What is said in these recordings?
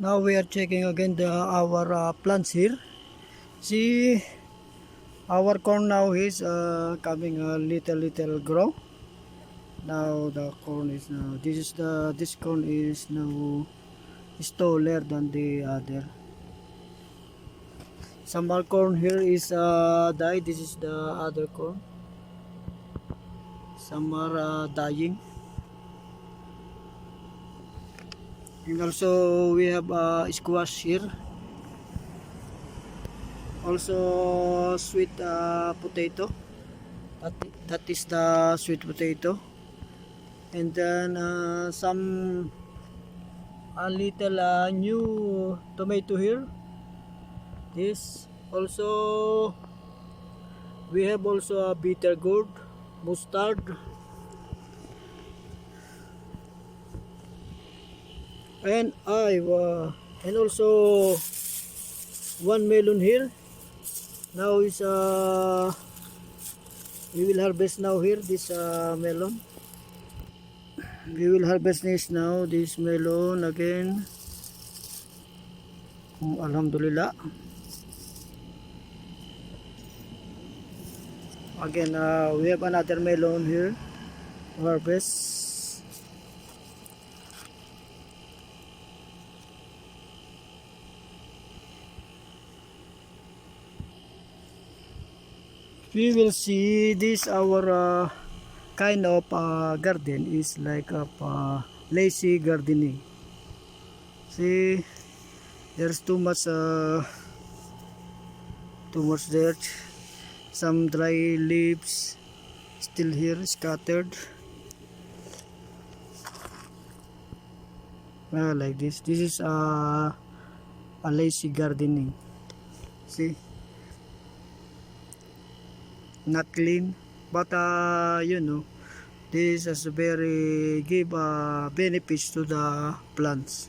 Now we are checking again our plants here. See, our corn now is coming a little grow. Now the corn is now this corn is now is taller than the other. Some more corn here is died. This is the other corn. Some are dying. And also we have squash here. Also sweet potato. That is the sweet potato. And then some a little new tomato here. This also we have also a bitter gourd, mustard, and and also one melon here. Now is we will harvest now here this melon. We will harvest this now, this melon again. Alhamdulillah. Again, we have another melon here to harvest. We will see this our kind of garden is like a lazy gardening. See, there's too much dirt, some dry leaves still here scattered, like this is a lazy gardening. See, not clean, but you know, this is very give benefits to the plants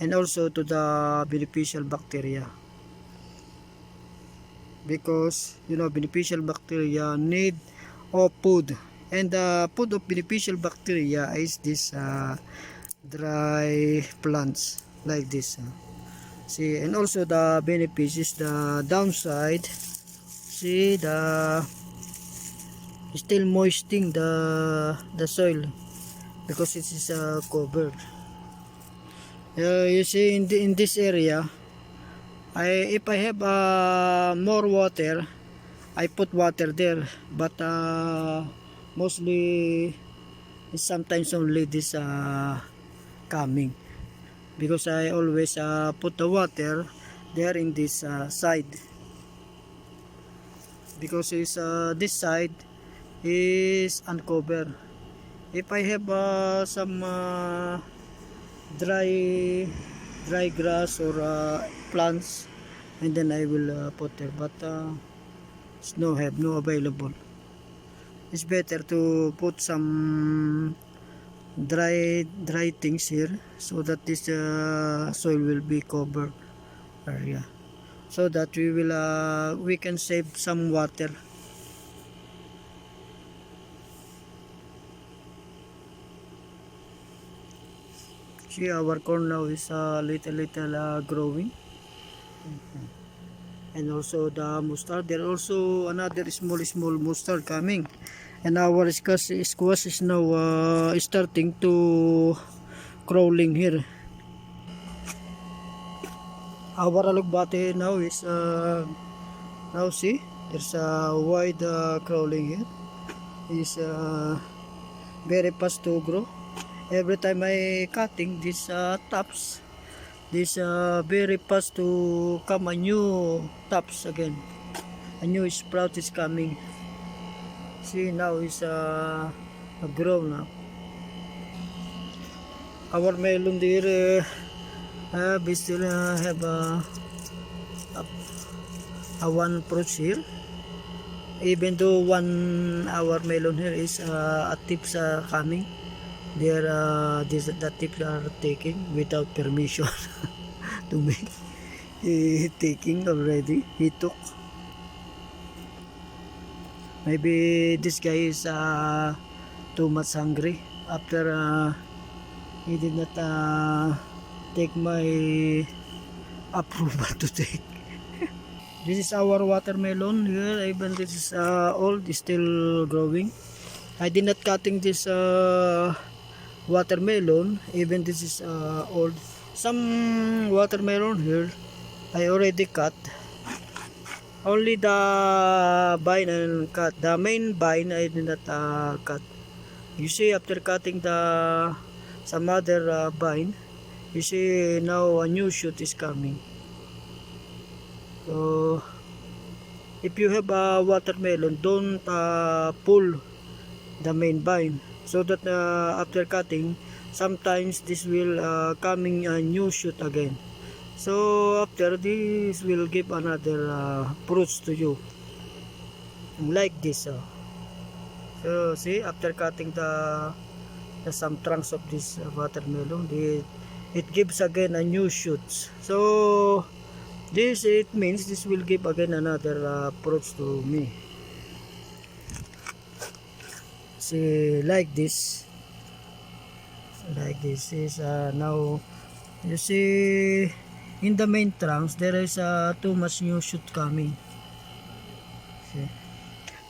and also to the beneficial bacteria, because you know beneficial bacteria need of food, and the food of beneficial bacteria is this dry plants like this. See, and also the benefits is the downside. See, the still moisting the soil because it is covered. You see in this area, if I have more water, I put water there, but mostly sometimes only this coming, because I always put the water there in this side, because it's, this side is uncovered. If I have some dry grass or plants, and then I will put there, but it's no available. It's better to put some dry things here, so that this soil will be covered area, so that we can save some water. See, our corn now is little growing. And also the mustard, there also another small mustard coming, and our squash is now starting to crawling here. Our alugbate now is now see, there's a wide crawling here. Is very fast to grow. Every time I cutting these tops, this very fast to come a new tops again. A new sprout is coming. See, now is grow now. Our melon there we still have a one fruits here. Even though our melon here is a tips coming, there the tips are taking without permission to make. He taking already, he took. Maybe this guy is too much hungry after he did not take my approval to take. This is our watermelon here. Even this is old, is still growing. I did not cutting this watermelon. Even this is old. Some watermelon here I already cut. Only the vine and cut. The main vine I did not cut. You see, after cutting the some other vine, you see now a new shoot is coming. So if you have a watermelon, don't pull the main vine, so that after cutting, sometimes this will coming a new shoot again. So after this will give another fruits to you, like this. So see, after cutting the some trunks of this watermelon, it gives again a new shoots. So this, it means this will give again another fruits to me. See, like this is now you see in the main trunks there is too much new shoot coming. See,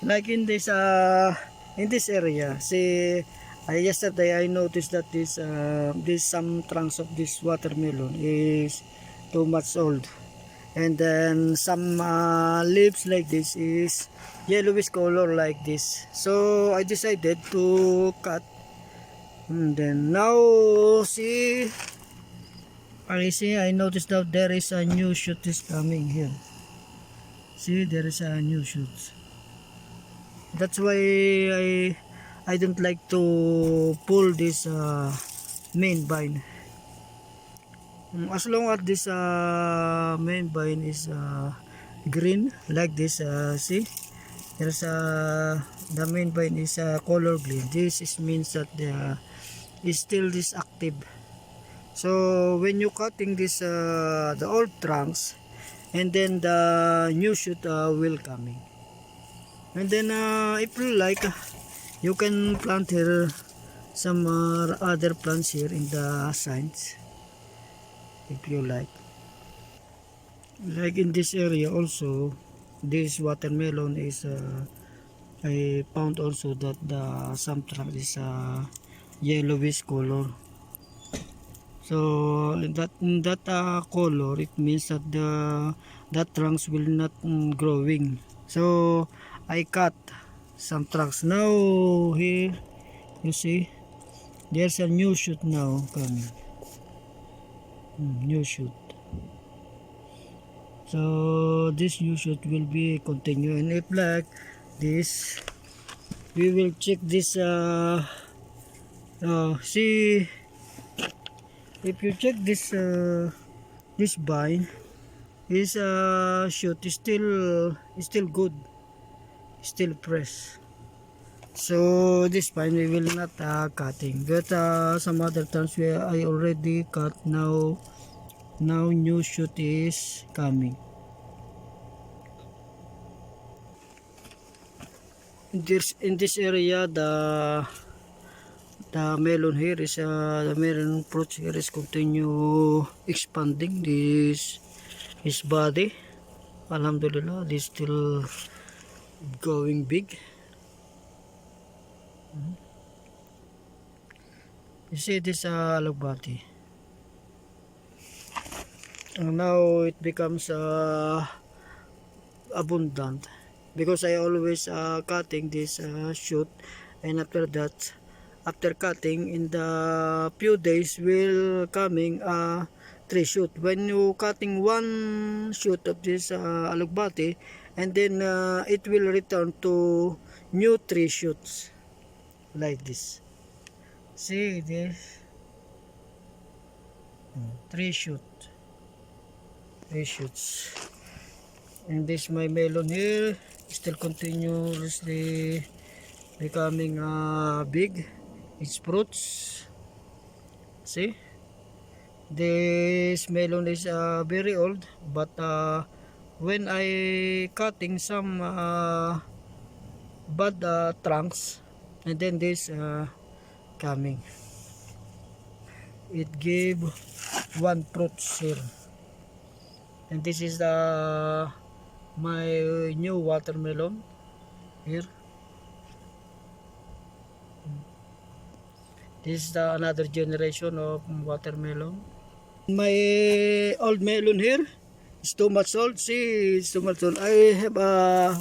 like in this area, see, yesterday I noticed that this some trunks of this watermelon is too much old, and then some leaves like this is yellowish color like this. So I decided to cut, and then now see, I noticed that there is a new shoot is coming here. See, there is a new shoot. That's why I don't like to pull this main vine. As long as this main vine is green like this, see, there's the main vine is color green. This is means that is still this active. So when you cutting this the old trunks, and then the new shoot will coming, and then if you like, you can plant here some other plants here in the sides, if you like in this area also. This watermelon is I found also that the some trunk is yellowish color. So in that color, it means that that trunks will not growing. So I cut some trunks. Now here you see there's a new shoot now coming. New shoot. So this new shoot will be continue, and if like this, we will check this see, if you check this this vine, is shoot is still good, still fresh. So this vine we will not cutting, but some other times where I already cut. Now new shoot is coming. In this area, the melon here is the melon fruit here is continue expanding his body. Alhamdulillah, this still going big. You see this alagbati. Now it becomes abundant, because I always cutting this shoot, and after that, after cutting, in the few days will coming 3 shoot. When you cutting one shoot of this alugbati, and then it will return to new 3 shoots like this. See this 3 shoots. And this my melon here still continuously becoming big. Its fruits, see, this melon is very old, but when I cutting some bud trunks, and then this coming, it gave one fruits here. And this is the my new watermelon here. This is the another generation of watermelon. My old melon here is too much old. See, it's too much old. I have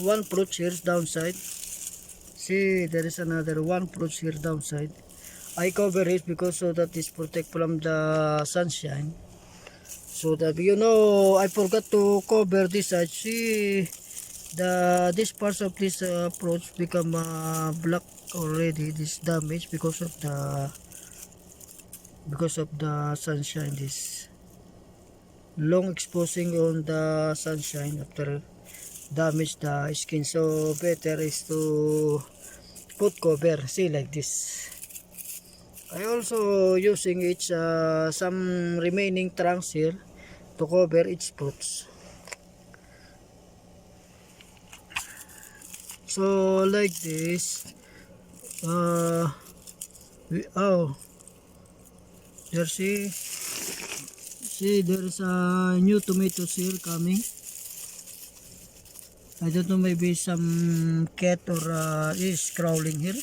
one fruit here downside. See, there is another one fruit here downside. I cover it because so that is protect from the sunshine. So that I forgot to cover this side. See, this parts of this fruits become black already. This damage because of the sunshine. This long exposing on the sunshine after damage the skin. So better is to put cover. See, like this. I also using each some remaining trunks here to cover its fruits. So like this, there see there is a new tomatoes here coming. I don't know, maybe some cat or is crawling here.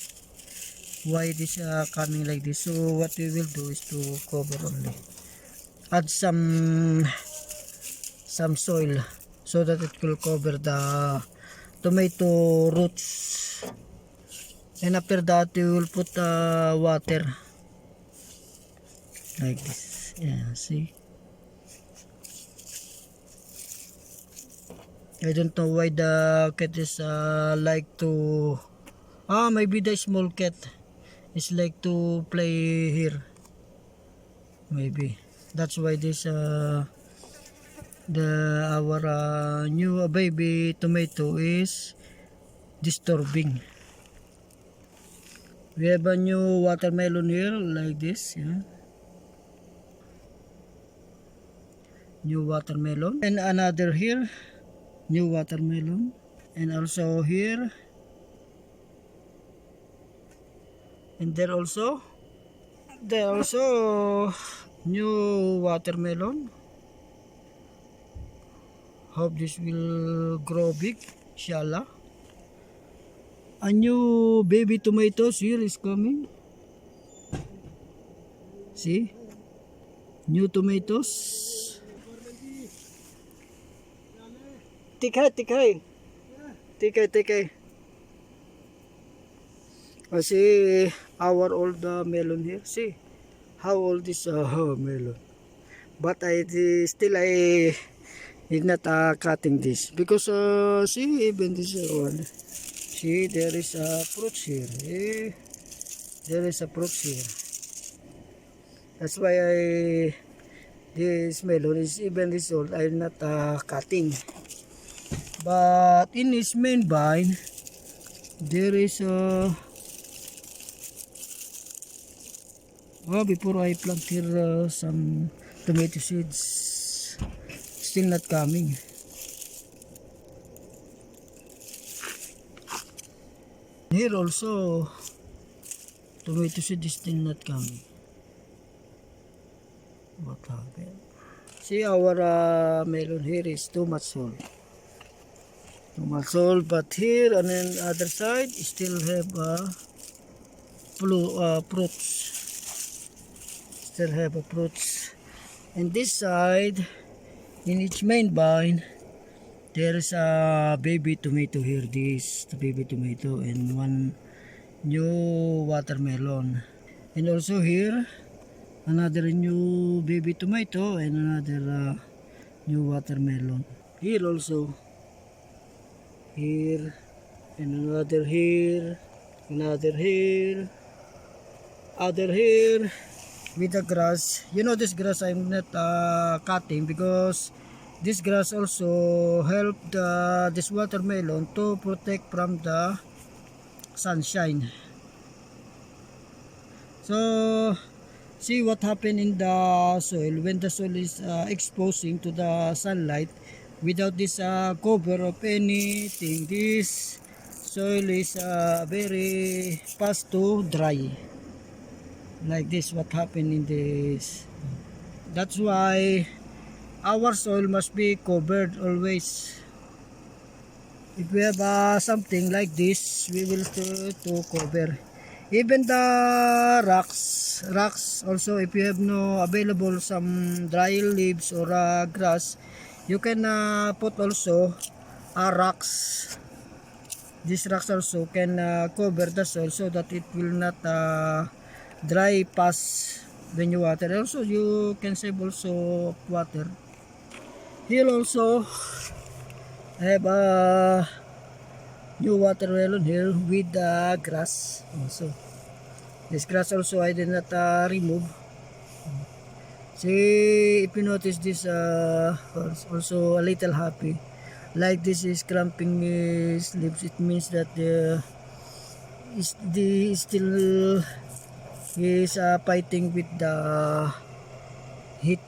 Why this coming like this? So what we will do is to cover only. Add some soil so that it will cover the tomato roots. And after that we will put water like this. Yeah, see. I don't know why the cat is like to maybe the small cat is like to play here. Maybe that's why this our new baby tomato is disturbing. We have a new watermelon here like this, yeah. New watermelon, and another here, new watermelon, and also here, and there also new watermelon. Hope this will grow big, inshallah. A new baby tomatoes here is coming. See, new tomatoes. Tikay. See our old melon here. See how old is melon. But I did not cutting this because see, even this one. See, there is a fruit here. There is a fruit here. That's why this melon is even this old. I'm not cutting. But in its main vine, there is before I plant here some tomato seeds, still not coming. Here also, tomato seed is still not coming. What happened? See, our melon here is too much sold. But here on the other side, still have fruits. Still have fruits. And this side, in its main vine, there is a baby tomato here. This the baby tomato and one new watermelon. And also here, another new baby tomato and another new watermelon. Here also. Here and another here, other here with the grass. This grass I'm not cutting because this grass also help this watermelon to protect from the sunshine. So see what happened in the soil when the soil is exposing to the sunlight. Without this cover of anything, this soil is very fast to dry. Like this, what happened in this. That's why our soil must be covered always. If we have something like this, we will to cover. Even the rocks also, if you have no available some dry leaves or grass, you can put also rocks. These rocks also can cover the soil so that it will not dry fast when you water. Also, you can save also water. Here also, I have a new watermelon here with the grass also. This grass also I did not remove. See, if you notice this also a little happy. Like this is cramping his lips, it means that the still is fighting with the heat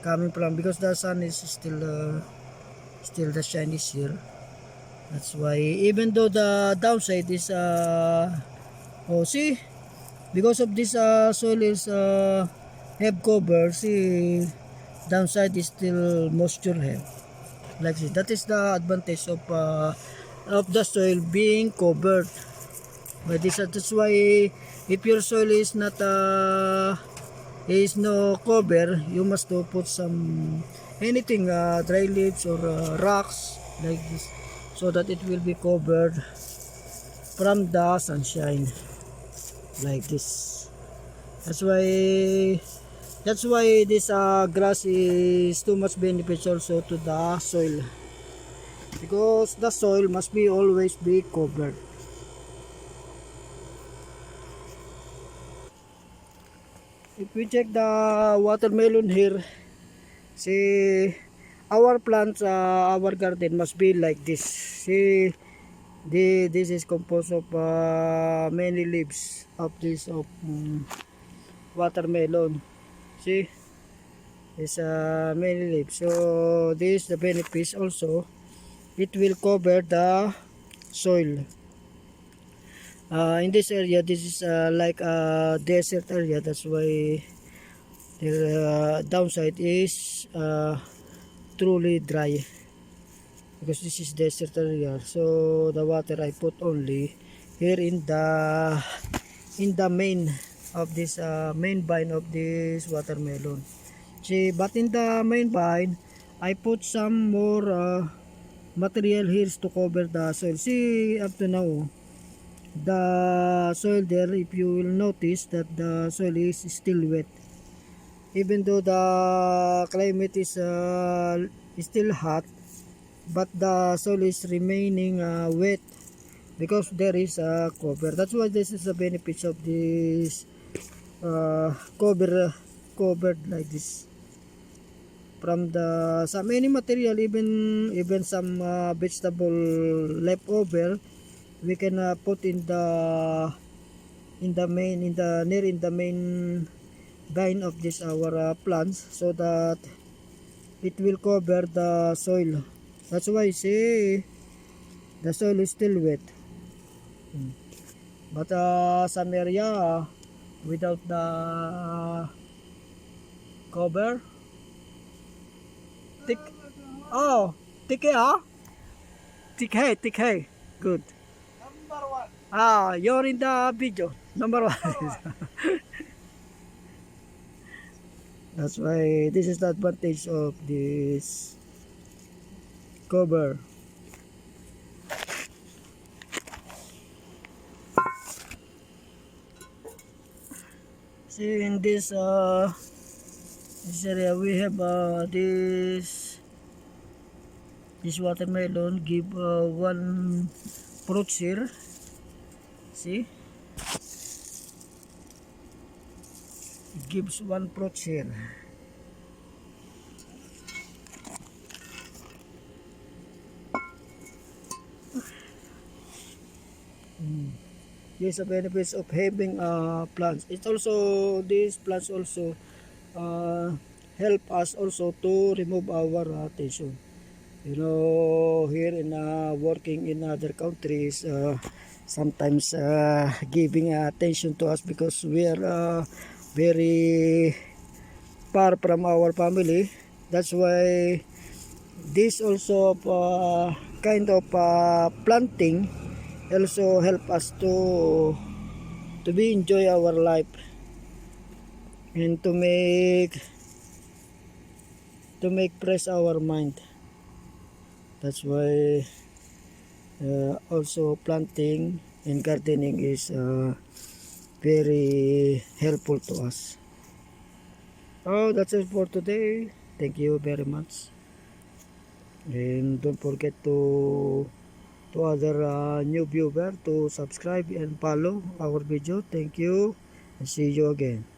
coming from, because the sun is still the shine is here. That's why even though the downside is oh see, because of this soil is have cover, see downside is still moisture have. Like this, that is the advantage of the soil being covered by this. That's why if your soil is not is no cover, you must to put some anything dry leaves or rocks like this, so that it will be covered from the sunshine like this. That's why this grass is too much beneficial also to the soil, because the soil must be always be covered. If we check the watermelon here, see our plants, our garden must be like this. See, this is composed of many leaves of this of watermelon. See, it's many leaves. So this the benefits also. It will cover the soil. In this area, this is like a desert area. That's why the downside is truly dry, because this is desert area. So the water I put only here in the main of this main vine of this watermelon. See, but in the main vine I put some more material here to cover the soil. See, up to now the soil there, if you will notice that the soil is still wet, even though the climate is still hot, but the soil is remaining wet because there is a cover. That's why this is the benefits of this covered like this. From the some any material, even some vegetable leftover, we can put in the main in the main vine of this our plants, so that it will cover the soil. That's why see the soil is still wet. But some area without the cover, thick. Oh, thick ah, thick hey, good. You're in the video. Number one. That's why this is the advantage of this cover. See, in this area we have this watermelon give one fruits here. See, it gives one fruit here. These are benefits of having plants. It's also, these plants also help us also to remove our tension. You know, here in working in other countries, sometimes giving attention to us because we are very far from our family. That's why this also kind of planting also help us to be enjoy our life and to make fresh our mind. That's why also planting and gardening is very helpful to us. Oh, that's it for today. Thank you very much. And don't forget to other new viewer to subscribe and follow our video. Thank you and see you again.